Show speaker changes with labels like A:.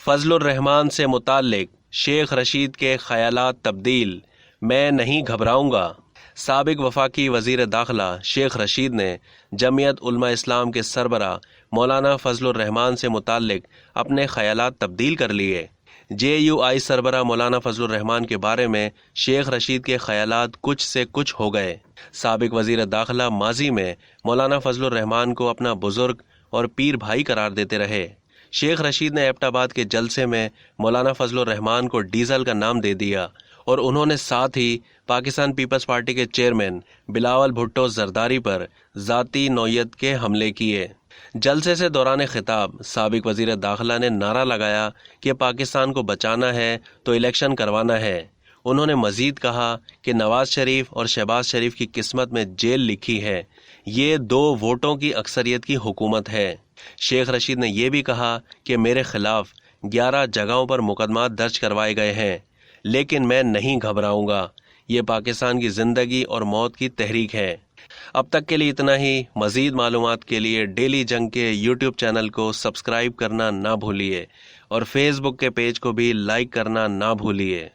A: فضل الرحمان سے متعلق شیخ رشید کے خیالات تبدیل، میں نہیں گھبراؤں گا۔ سابق وفاقی وزیر داخلہ شیخ رشید نے جمعیت علماء اسلام کے سربراہ مولانا فضل الرحمان سے متعلق اپنے خیالات تبدیل کر لیے۔ جے یو آئی سربراہ مولانا فضل الرحمان کے بارے میں شیخ رشید کے خیالات کچھ سے کچھ ہو گئے۔ سابق وزیر داخلہ ماضی میں مولانا فضل الرحمان کو اپنا بزرگ اور پیر بھائی قرار دیتے رہے۔ شیخ رشید نے ایبٹ آباد کے جلسے میں مولانا فضل الرحمان کو ڈیزل کا نام دے دیا اور انہوں نے ساتھ ہی پاکستان پیپلز پارٹی کے چیئرمین بلاول بھٹو زرداری پر ذاتی نوعیت کے حملے کیے۔ جلسے سے دوران خطاب سابق وزیر داخلہ نے نعرہ لگایا کہ پاکستان کو بچانا ہے تو الیکشن کروانا ہے۔ انہوں نے مزید کہا کہ نواز شریف اور شہباز شریف کی قسمت میں جیل لکھی ہے، یہ 2 ووٹوں کی اکثریت کی حکومت ہے۔ شیخ رشید نے یہ بھی کہا کہ میرے خلاف 11 جگہوں پر مقدمات درج کروائے گئے ہیں، لیکن میں نہیں گھبراؤں گا، یہ پاکستان کی زندگی اور موت کی تحریک ہے۔ اب تک کے لیے اتنا ہی۔ مزید معلومات کے لیے ڈیلی جنگ کے یوٹیوب چینل کو سبسکرائب کرنا نہ بھولیے اور فیس بک کے پیج کو بھی لائک کرنا نہ بھولیے۔